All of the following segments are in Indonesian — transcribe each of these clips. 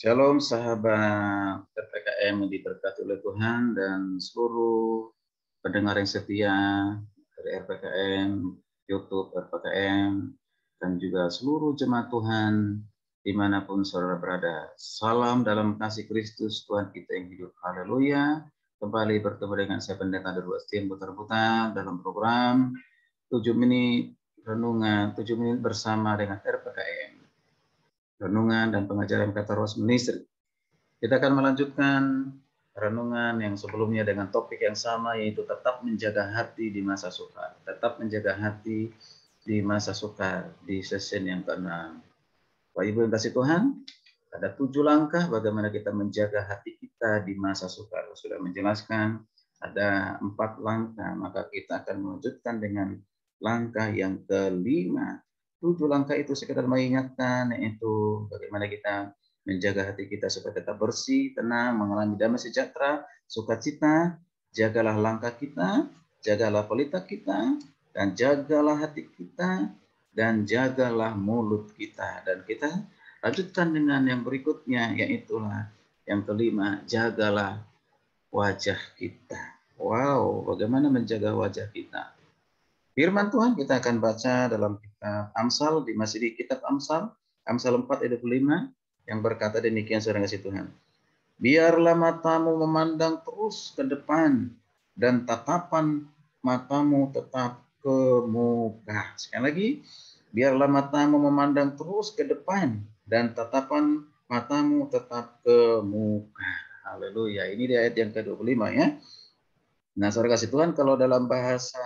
Shalom sahabat RPKM yang diberkati oleh Tuhan dan seluruh pendengar yang setia dari RPKM, YouTube RPKM, dan juga seluruh jemaat Tuhan dimanapun saudara berada. Salam dalam kasih Kristus Tuhan kita yang hidup. Haleluya. Kembali bertemu dengan saya Pendeta Darul Astin putar-putar dalam program 7 menit renungan, 7 menit bersama dengan RPKM. Renungan dan pengajaran kata Roh Ministry. Kita akan melanjutkan renungan yang sebelumnya dengan topik yang sama, yaitu tetap menjaga hati di masa sukar. Tetap menjaga hati di masa sukar di session yang ke-6. Bapak Ibu yang kasih Tuhan, ada 7 langkah bagaimana kita menjaga hati kita di masa sukar. Sudah menjelaskan ada 4 langkah, maka kita akan melanjutkan dengan langkah yang kelima. 7 langkah itu sekedar mengingatkan, yaitu bagaimana kita menjaga hati kita supaya tetap bersih, tenang, mengalami damai sejahtera, sukacita. Jagalah langkah kita, jagalah pelita kita, dan jagalah hati kita, dan jagalah mulut kita. Dan kita lanjutkan dengan yang berikutnya, yaitu yang kelima, jagalah wajah kita. Wow, bagaimana menjaga wajah kita? Firman Tuhan kita akan baca dalam kitab Amsal, masih di kitab Amsal 4 ayat 25, yang berkata demikian, saudara kasih Tuhan. Biarlah matamu memandang terus ke depan dan tatapan matamu tetap ke muka. Sekali lagi, biarlah matamu memandang terus ke depan dan tatapan matamu tetap ke muka. Haleluya. Ini di ayat yang ke-25 ya. Nah, saudara kasih Tuhan, kalau dalam bahasa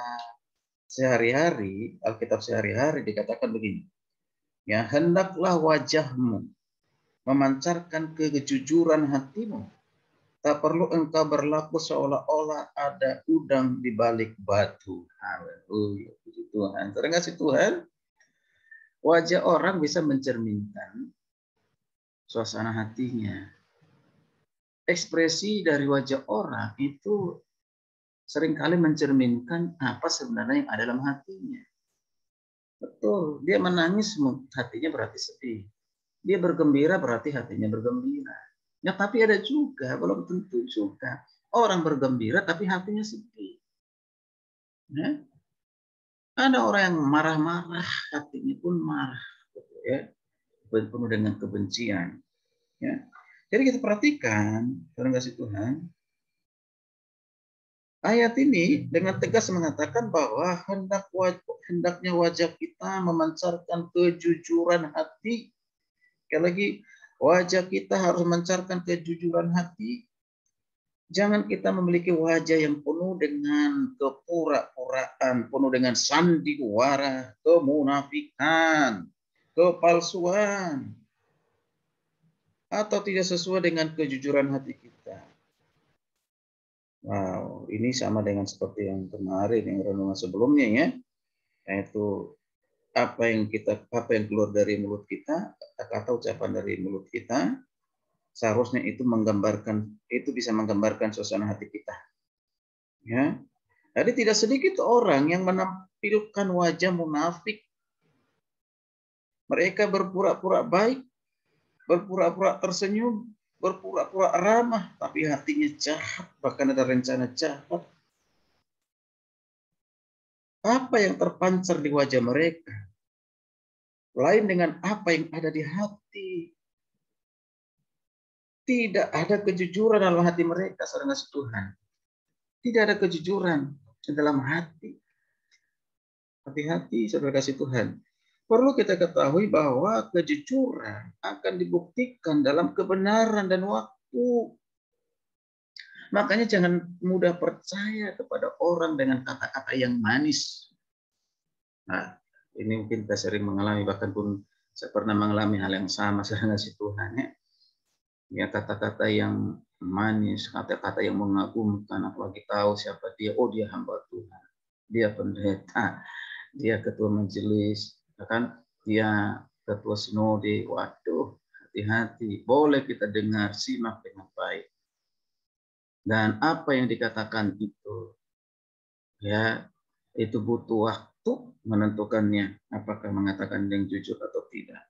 sehari-hari, Alkitab sehari-hari dikatakan begini. Ya, hendaklah wajahmu memancarkan kejujuran hatimu. Tak perlu engkau berlaku seolah-olah ada udang di balik batu. Haleluya, puji Tuhan. Saudara kasih Tuhan, wajah orang bisa mencerminkan suasana hatinya. Ekspresi dari wajah orang itu seringkali mencerminkan apa sebenarnya yang ada dalam hatinya. Betul, dia menangis hatinya berarti sedih. Dia bergembira berarti hatinya bergembira. Ya, tapi ada juga, belum tentu juga, orang bergembira tapi hatinya sedih. Ya. Ada orang yang marah-marah, hatinya pun marah, gitu ya, penuh dengan kebencian. Ya. Jadi kita perhatikan, saudara kasih Tuhan, ayat ini dengan tegas mengatakan bahwa hendaknya wajah kita memancarkan kejujuran hati. Sekali lagi, wajah kita harus memancarkan kejujuran hati. Jangan kita memiliki wajah yang penuh dengan kepura-puraan, penuh dengan sandiwara, kemunafikan, kepalsuan, atau tidak sesuai dengan kejujuran hati kita. Wow, ini sama dengan seperti yang kemarin, yang renungan sebelumnya ya, yaitu apa yang keluar dari mulut kita, kata-kata ucapan dari mulut kita, seharusnya itu bisa menggambarkan suasana hati kita. Ya, jadi tidak sedikit orang yang menampilkan wajah munafik. Mereka berpura-pura baik, berpura-pura tersenyum, berpura-pura ramah, tapi hatinya jahat, bahkan ada rencana jahat. Apa yang terpancar di wajah mereka lain dengan apa yang ada di hati. Tidak ada kejujuran dalam hati mereka, saudara Tuhan. Tidak ada kejujuran di dalam hati. Hati-hati, saudara kasih Tuhan. Perlu kita ketahui bahwa kejujuran akan dibuktikan dalam kebenaran dan waktu. Makanya jangan mudah percaya kepada orang dengan kata-kata yang manis. Nah, ini mungkin kita sering mengalami, bahkan pun saya pernah mengalami hal yang sama, saudara kasih Tuhan. Ya, kata-kata yang manis, kata-kata yang mengagumkan, apalagi tahu siapa dia. Oh, dia hamba Tuhan, dia pendeta, dia ketua majelis, kan dia ketua sinode. Waduh, hati-hati. Boleh kita dengar, simak dengan baik. Dan apa yang dikatakan itu, ya, itu butuh waktu menentukannya, apakah mengatakan yang jujur atau tidak.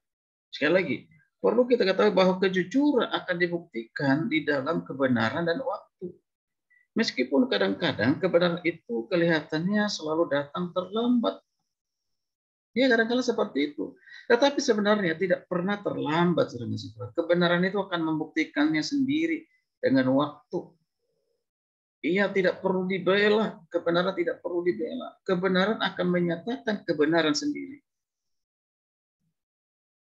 Sekali lagi, Perlu kita ketahui bahwa kejujuran akan dibuktikan di dalam kebenaran dan waktu. Meskipun kadang-kadang kebenaran itu kelihatannya selalu datang terlambat. Ya, kadang-kadang seperti itu. Tetapi sebenarnya tidak pernah terlambat. Kebenaran itu akan membuktikannya sendiri dengan waktu. Ia tidak perlu dibela. Kebenaran tidak perlu dibela. Kebenaran akan menyatakan kebenaran sendiri.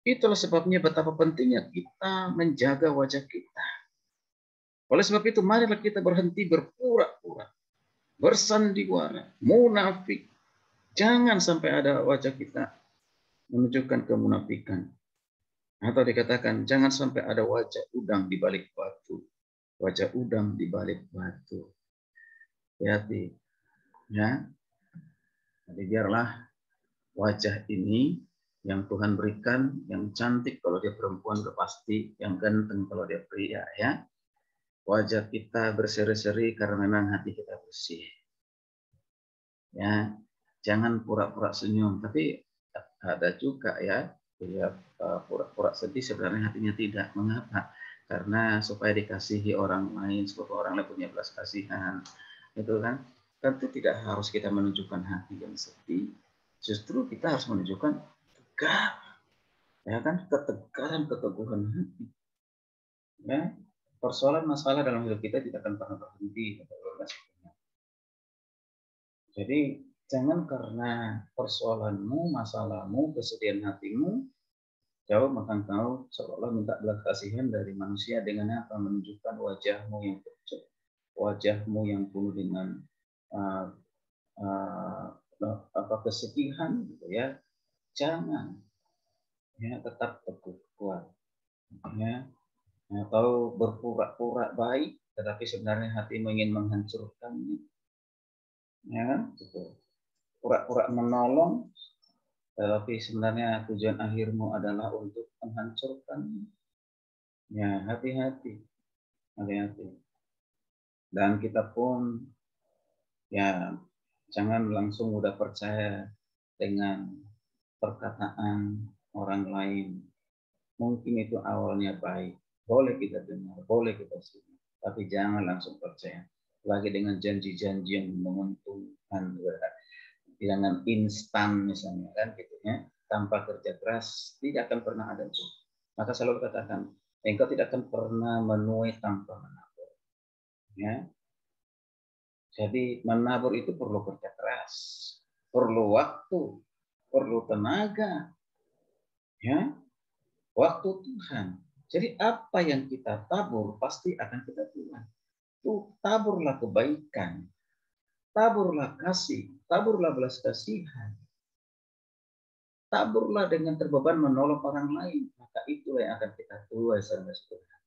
Itulah sebabnya betapa pentingnya kita menjaga wajah kita. Oleh sebab itu, marilah kita berhenti berpura-pura, bersandiwara, munafik. Jangan sampai ada wajah kita menunjukkan kemunafikan. Atau dikatakan, jangan sampai ada wajah udang di balik batu. Wajah udang di balik batu. Hati-hati. Ya. Jadi biarlah wajah ini yang Tuhan berikan, yang cantik kalau dia perempuan udah pasti, yang ganteng kalau dia pria, ya. Wajah kita berseri-seri karena memang hati kita bersih. Ya, jangan pura-pura senyum, tapi ada juga ya, dia pura-pura sedih sebenarnya hatinya tidak. Mengapa? Karena supaya dikasihi orang lain, supaya orang lain punya belas kasihan, itu kan. Tentu tidak harus kita menunjukkan hati yang sedih, justru kita harus menunjukkan tegar, ya kan, ketegaran, keteguhan hati. Ya, persoalan masalah dalam hidup kita tidak akan pernah berhenti. Jadi jangan karena persoalanmu, masalahmu, kesedihan hatimu, jauh makan kau seolah minta belas kasihan dari manusia dengan apa? Menunjukkan wajahmu yang pucat, wajahmu yang penuh dengan uh, kesedihan, gitu ya. Jangan, ya, tetap teguh kuat, ya. Atau berpura-pura baik, tetapi sebenarnya hatimu ingin menghancurkannya, ya, gitu. Pura-pura menolong, tetapi sebenarnya tujuan akhirmu adalah untuk menghancurkan. Ya, hati-hati, hati-hati. Dan kita pun, ya, jangan langsung mudah percaya dengan perkataan orang lain. Mungkin itu awalnya baik, boleh kita dengar, boleh kita simak, tapi jangan langsung percaya. Lagi dengan janji-janji yang menguntungkan, jangan instan misalnya, kan gitu ya, tanpa kerja keras tidak akan pernah ada itu. Maka selalu katakan, engkau tidak akan pernah menuai tanpa menabur, ya. Jadi menabur itu perlu kerja keras, perlu waktu, perlu tenaga, ya, waktu Tuhan. Jadi apa yang kita tabur pasti akan kita tuai. Tuh, taburlah kebaikan, taburlah kasih, taburlah belas kasihan, taburlah dengan terbeban menolong orang lain, maka itulah yang akan kita tuai saudara Tuhan.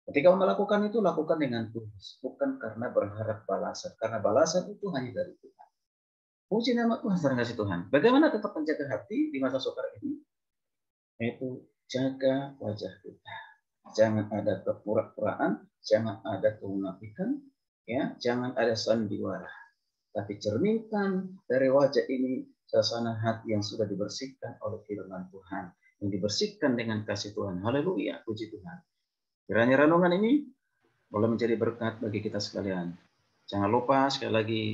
Ketika melakukan itu, lakukan dengan tulus, bukan karena berharap balasan, karena balasan itu hanya dari Tuhan. Puji nama Tuhan, saudara Tuhan. Bagaimana tetap menjaga hati di masa sukar ini? Yaitu jaga wajah kita. Jangan ada kepura-puraan, jangan ada kemunafikan, ya, jangan ada sandiwara. Tapi cerminkan dari wajah ini suasana hati yang sudah dibersihkan oleh firman Tuhan, yang dibersihkan dengan kasih Tuhan. Haleluya, puji Tuhan. Kiranya renungan ini boleh menjadi berkat bagi kita sekalian. Jangan lupa sekali lagi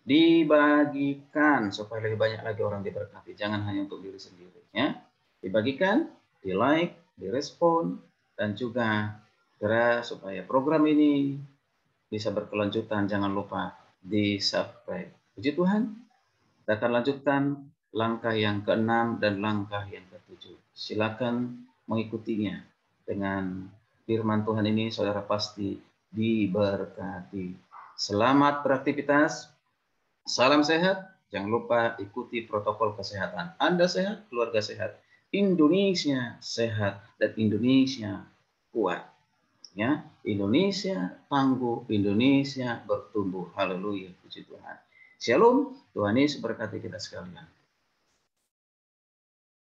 dibagikan supaya lebih banyak lagi orang diberkati. Jangan hanya untuk diri sendiri, ya. Dibagikan, di like, direspon, dan juga segera supaya program ini bisa berkelanjutan. Jangan lupa di subscribe. Puji Tuhan. Kita akan lanjutkan langkah yang ke-6 dan langkah yang ke-7. Silakan mengikutinya. Dengan firman Tuhan ini saudara pasti diberkati. Selamat beraktivitas. Salam sehat. Jangan lupa ikuti protokol kesehatan. Anda sehat, keluarga sehat. Indonesia sehat dan Indonesia kuat. Ya, Indonesia tangguh, Indonesia bertumbuh. Haleluya, puji Tuhan. Shalom, Tuhan Yesus berkati kita sekalian.